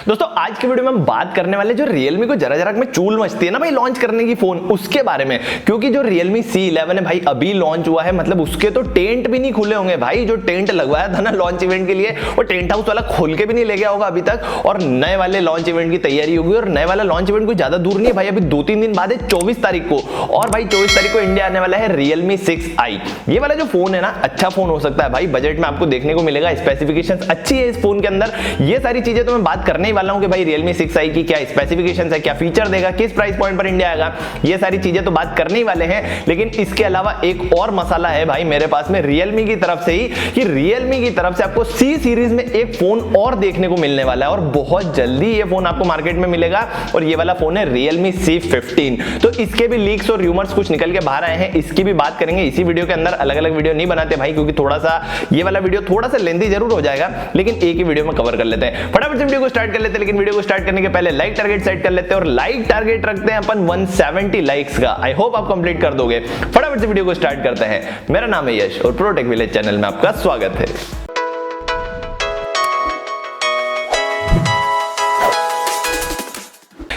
दोस्तों आज की वीडियो में हम बात करने वाले जो Realme को जरा जरा में चूल मचती है ना भाई लॉन्च करने की फोन, उसके बारे में। क्योंकि जो Realme C11 है भाई अभी लॉन्च हुआ है, मतलब उसके तो टेंट भी नहीं खुले होंगे भाई। जो टेंट लगवाया था ना लॉन्च इवेंट के लिए, वो टेंट हाउस वाला खोल के भी नहीं ले गया होगा अभी तक। और नए वाले लॉन्च इवेंट की तैयारी होगी, और नए वाला लॉन्च इवेंट कोई ज्यादा दूर नहीं है भाई, अभी 2-3 दिन बाद है 24 तारीख को। और भाई 24 तारीख को इंडिया आने वाला है Realme 6i। ये वाला जो फोन है ना अच्छा फोन हो सकता है भाई, बजट में आपको देखने को मिलेगा। स्पेसिफिकेशंस अच्छी है इस फोन के अंदर, ये सारी चीजें तो मैं बात करने ही वाला हूं कि भाई Realme 6i की क्या स्पेसिफिकेशंस है, क्या फीचर देगा, किस प्राइस पॉइंट पर इंडिया आएगा, ये सारी चीजें तो बात करने ही वाले हैं। लेकिन इसके अलावा एक और मसाला है भाई मेरे पास में Realme की तरफ से ही, कि Realme की तरफ से आपको C सीरीज में एक फोन और देखने को मिलने वाला है, और बहुत जल्दी ये फोन आपको मार्केट में मिलेगा। और ये वाला फोन है Realme C15। तो इसके भी लीक्स और रूमर्स कुछ निकल के बाहर आए हैं, इसकी भी बात करेंगे इसी वीडियो के अंदर। अलग अलग वीडियो नहीं बनाते भाई, क्योंकि थोड़ा सा ये वाला वीडियो थोड़ा सा लेंथी जरूर हो जाएगा, लेकिन एक ही वीडियो में कवर कर लेते हैं। फटाफट से वीडियो को स्टार्ट कर लेते हैं। लेकिन वीडियो को स्टार्ट करने के पहले लाइक टारगेट सेट कर लेते हैं, और लाइक टारगेट रखते हैं अपन 170 लाइक्स का। आई होप आप कंप्लीट कर दोगे। फटाफट से वीडियो को स्टार्ट करते हैं। मेरा नाम है यश और प्रो टेक विलेज चैनल में आपका स्वागत है।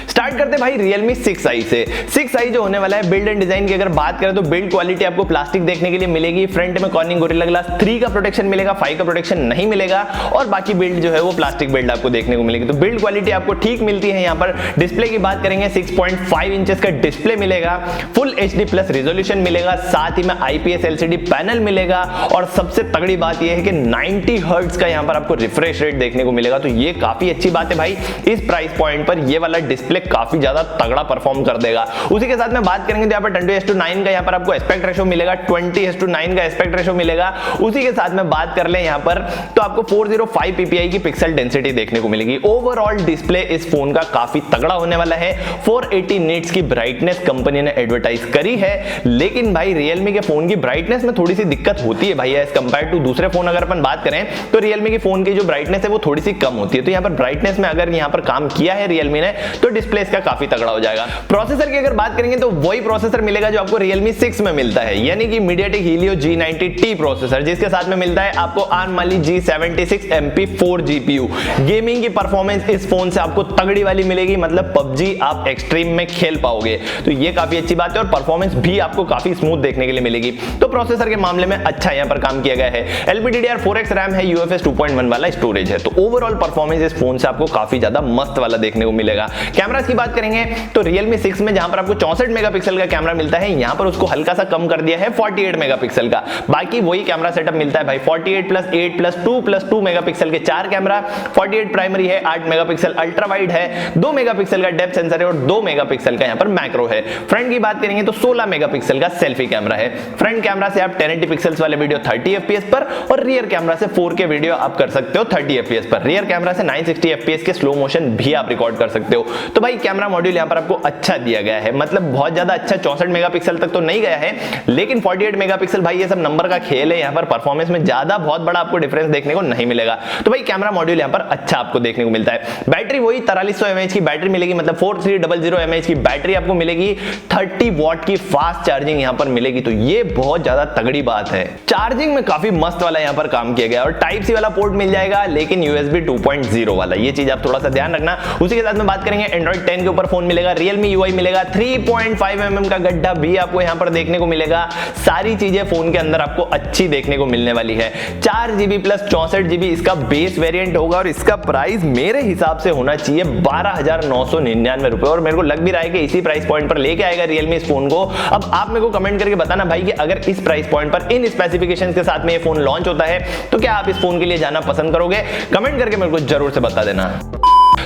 स्टार्ट करते भाई Realme 6i से। 6i जो होने वाला है, बिल्ड एंड डिजाइन की अगर बात करें तो बिल्ड क्वालिटी आपको प्लास्टिक देखने के लिए मिलेगी। फ्रंट में कॉर्निंग गोरिल्ला ग्लास 3 का प्रोटेक्शन मिलेगा, 5 का प्रोटेक्शन नहीं मिलेगा। और बाकी बिल्ड जो है वो प्लास्टिक बिल्ड आपको देखने को मिलेगी। तो बिल्ड क्वालिटी आपको ठीक मिलती है। यहाँ पर डिस्प्ले की बात करेंगे, 6.5 इंचेस का डिस्प्ले मिलेगा, फुल HD प्लस रिजोल्यूशन मिलेगा, साथ ही में IPS LCD पैनल मिलेगा। और सबसे तगड़ी बात यह है कि 90 हर्ट्ज का यहाँ पर आपको रिफ्रेश रेट देखने को मिलेगा। तो ये काफी अच्छी बात है भाई। इस प्राइस पॉइंट पर ये वाला डिस्प्ले काफी ज्यादा तगड़ा परफॉर्म कर देगा। उसी के साथ में बात करेंगे तो यहाँ पर 20:9 का यहाँ पर आपको एस्पेक्ट रेशो मिलेगा, 20:9 का एस्पेक्ट रेशो मिलेगा। उसी के साथ में बात कर ले यहाँ पर तो आपको 405 ppi की पिक्सल डेंसिटी देखने को मिलेगी। ओवरऑल डिस्प्ले इस फोन का काफी तगड़ा होने वाला है। 480 निट्स की ब्राइटनेस कंपनी ने एडवर्टाइज करी है, लेकिन भाई Realme के फोन की ब्राइटनेस में थोड़ी सी दिक्कत होती है भाई, एज कंपेयर टू दूसरे फोन अगर अपन बात करें तो Realme के फोन की जो ब्राइटनेस है वो थोड़ी सी कम होती है। तो यहाँ पर ब्राइटनेस में अगर यहाँ पर काम किया है Realme ने तो डिस्प्ले इसका काफी तगड़ा हो जाएगा। प्रोसेसर की अगर बात करेंगे तो वही प्रोसेसर मिलेगा जो आपको Realme 6 में मिलता है, यानी कि MediaTek Helio G90T प्रोसेसर, जिसके साथ में मिलता है आपको ARM वाली G76 MP4 GPU। गेमिंग की परफॉर्मेंस इस फोन से आपको तगड़ी वाली मिलेगी, मतलब PUBG आप एक्सट्रीम में खेल पाओगे। तो ये काफी अच्छी बात है, और परफॉर्मेंस भी आपको काफी स्मूथ देखने के लिए मिलेगी। तो प्रोसेसर के मामले में अच्छा यहाँ पर काम किया गया है। LPDDR4X रैम है, UFS 2.1 वाला स्टोरेज है। तो ओवरऑल परफॉर्मेंस इस फोन से आपको काफी ज्यादा मस्त वाला देखने को मिलेगा। कैमरास की बात करेंगे तो Realme 6 में जहां पर आपको 64 मेगापिक्सल का कैमरा मिलता है, यहां पर उसको हल्का सा कम कर दिया है 48 मेगापिक्सल का। बाकी वही कैमरा सेटअप मिलता है भाई, 48 प्लस 8 प्लस 2 प्लस 2 मेगापिक्सल के 4 कैमरा, 48 प्राइमरी है, 8 मेगापिक्सल अल्ट्रा वाइड है, 2 मेगापिक्सल का डेप्थ सेंसर है, और 2 मेगापिक्सल का यहां पर मैक्रो है। फ्रंट की बात करेंगे तो 16 मेगापिक्सल का सेल्फी कैमरा है। फ्रंट कैमरा से आप 1080 पिक्सल्स वाले वीडियो 30 fps पर, और रियर कैमरा से 4K वीडियो आप कर सकते हो 30 fps पर। रियर कैमरा से 960 fps के स्लो मोशन भी आप रिकॉर्ड कर सकते हो। तो भाई कैमरा मॉड्यूल यहां पर आपको अच्छा दिया गया है, मतलब बहुत ज्यादा अच्छा 64 मेगापिक्सल तक तो नहीं गया है, लेकिन 48 मेगापिक्सल भाई ये सब नंबर का खेल है। यहाँ पर परफॉर्मेंस में ज्यादा बहुत बड़ा आपको डिफरेंस देखने को नहीं मिलेगा। तो भाई कैमरा मॉड्यूल यहाँ पर अच्छा आपको देखने को मिलता है। बैटरी वही 4300 mAh की बैटरी मिलेगी, मतलब 4300 mAh की बैटरी आपको मिलेगी। 30 वॉट की फास्ट चार्जिंग यहाँ पर मिलेगी, तो ये बहुत ज्यादा तगड़ी बात है। चार्जिंग में काफी मस्त वाला यहाँ पर काम किया गया, और टाइप सी वाला पोर्ट मिल जाएगा, लेकिन USB 2.0 वाला, ये चीज आप थोड़ा सा ध्यान रखना। उसी के साथ में बात करेंगे Android 10 के ऊपर फोन मिलेगा, Realme UI मिलेगा, 3.5 mm का गड्ढा भी आपको यहां पर देखने को मिलेगा। सारी चीजें फोन के अंदर आपको अच्छी देखने को मिलने वाली है। 4GB प्लस 64GB इसका बेस वेरिएंट होगा, और इसका प्राइस मेरे हिसाब से होना चाहिए 12,999 रुपए, और मेरे को लग भी रहा है कि इसी प्राइस पॉइंट पर लेके आएगा Realme इस फोन को। अब आप मेरे को कमेंट करके बताना भाई कि अगर इस प्राइस पॉइंट पर इन स्पेसिफिकेशंस के साथ में ये फोन लॉन्च होता है तो क्या आप इस फोन के लिए जाना पसंद करोगे? कमेंट करके मेरे को जरूर से बता देना।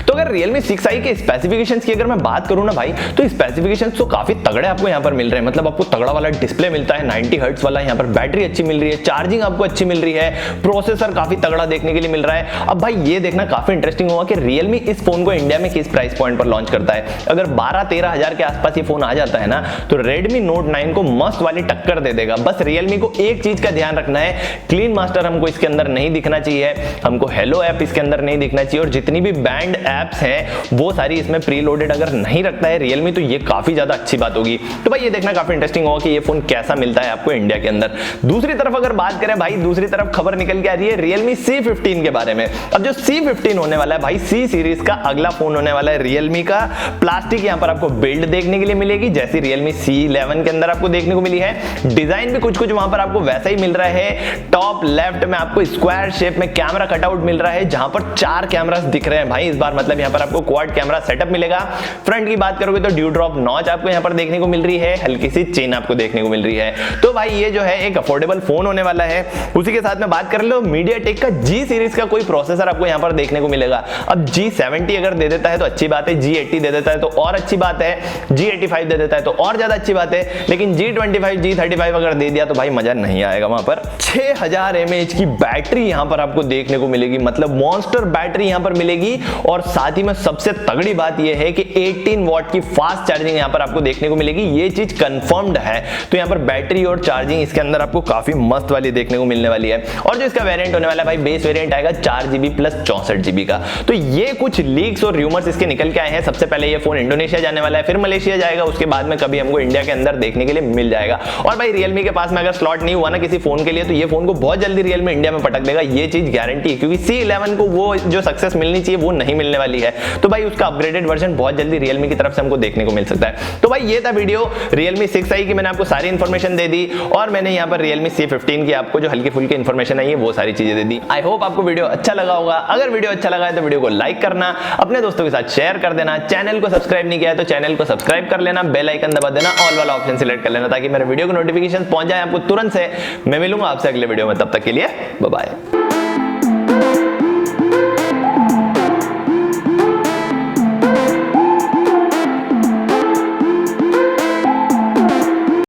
तो अगर Realme 6i के स्पेसिफिकेशंस की अगर मैं बात करूं ना भाई, तो स्पेसिफिकेशंस तो काफी तगड़े आपको यहां पर मिल रहे हैं। मतलब आपको तगड़ा वाला डिस्प्ले मिलता है 90 हर्ट्ज वाला, यहां पर बैटरी अच्छी मिल रही है, चार्जिंग आपको अच्छी मिल रही है, प्रोसेसर काफी तगड़ा देखने के लिए मिल रहा है। अब भाई ये देखना काफी इंटरेस्टिंग होगा कि Realme इस फोन को इंडिया में किस प्राइस पॉइंट पर लॉन्च करता है। अगर 12-13 हजार के आसपास ये फोन आ जाता है ना, तो Redmi Note 9 को मस्त वाली टक्कर दे देगा। बस Realme को एक चीज का ध्यान रखना है, क्लीन मास्टर हमको इसके अंदर नहीं दिखना चाहिए, हमको हेलो ऐप इसके अंदर नहीं दिखना चाहिए, और जितनी भी बैंड ऐप एप्स हैं वो सारी इसमें प्री लोडेड अगर नहीं रखता है Realme तो ये काफी ज्यादा अच्छी बात होगी। तो भाई ये देखना काफी इंटरेस्टिंग होगा कि ये फोन कैसा मिलता है आपको इंडिया के अंदर। दूसरी तरफ अगर बात करें भाई, दूसरी तरफ खबर निकल के आ रही है Realme C15 के बारे में। अब जो C15 होने वाला है भाई, C सीरीज का अगला फोन होने वाला है Realme का। प्लास्टिक यहाँ पर आपको बिल्ड देखने के लिए मिलेगी जैसी Realme C11 के अंदर आपको देखने को मिली है। डिजाइन भी कुछ कुछ वहां पर आपको वैसा ही मिल रहा है। टॉप लेफ्ट में आपको स्क्वायर शेप में कैमरा कटआउट मिल रहा है जहां पर 4 कैमरास दिख रहे हैं भाई इस बार, मतलब यहाँ पर आपको क्वाड कैमरा सेटअप मिलेगा। फ्रंट की बात करोगे तो ड्यू ड्रॉप नॉच आपको यहाँ पर देखने को मिल रही है, हल्की सी चेन आपको देखने को मिल रही है। तो भाई ये जो है एक अफोर्डेबल फोन होने वाला है। उसी के साथ में बात कर लो मीडियाटेक का G सीरीज का कोई प्रोसेसर आपको यहाँ पर देखने को मिलेगा। अब G70 अगर दे देता है तो अच्छी बात है, G80 दे देता है तो और अच्छी बात है, G85 दे देता है तो और ज्यादा अच्छी बात है, लेकिन G25 G35 अगर दे दिया तो भाई मजा नहीं आएगा। वहां पर 6000 mAh की बैटरी यहाँ पर आपको देखने को मिलेगी, मतलब मॉन्स्टर बैटरी यहाँ पर मिलेगी। और साथ ही में सबसे तगड़ी बात यह है कि 18 वॉट की फास्ट चार्जिंग यहाँ पर आपको देखने को मिलेगी, ये चीज कंफर्म्ड है। तो यहाँ पर बैटरी और चार्जिंग इसके अंदर आपको काफी मस्त वाली देखने को मिलने वाली है। और जो इसका वेरिएंट होने वाला है भाई, बेस वेरिएंट आएगा 4GB प्लस 64GB का। तो ये कुछ लीक्स और रूमर्स इसके निकल के आए हैं। सबसे पहले ये फोन इंडोनेशिया जाने वाला है, फिर मलेशिया जाएगा, उसके बाद में कभी हमको इंडिया के अंदर देखने के लिए मिल जाएगा। और भाई Realme के पास में अगर स्लॉट नहीं हुआ ना किसी फोन के लिए तो ये फोन को बहुत जल्दी Realme इंडिया में पटक देगा, ये चीज गारंटी है। क्योंकि C11 को वो जो सक्सेस मिलनी चाहिए वो नहीं मिलने वाली है, तो भाई उसका अपग्रेडेड वर्जन बहुत जल्दी Realme की तरफ से हमको देखने को मिल सकता है। तो भाई ये था वीडियो Realme 6i की, मैंने आपको सारी इंफॉर्मेशन दे दी और मैंने यहाँ पर Realme C15 की आपको जो हल्की फुल्की इंफॉर्मेशन आई है वो सारी चीजें दे दी। आई होप आपको वीडियो अच्छा लगा होगा। अगर वीडियो अच्छा लगा है तो वीडियो को लाइक करना, अपने दोस्तों के साथ शेयर कर देना, चैनल को सब्सक्राइब नहीं किया है तो चैनल को सब्सक्राइब कर लेना, बेल आइकन दबा देना, ऑल वाला ऑप्शन सिलेक्ट कर लेना ताकि मेरे वीडियो को नोटिफिकेशन पहुंच जाए आपको तुरंत से। मैं मिलूंगा आपसे अगले वीडियो में, तब तक के लिए बाय बाय।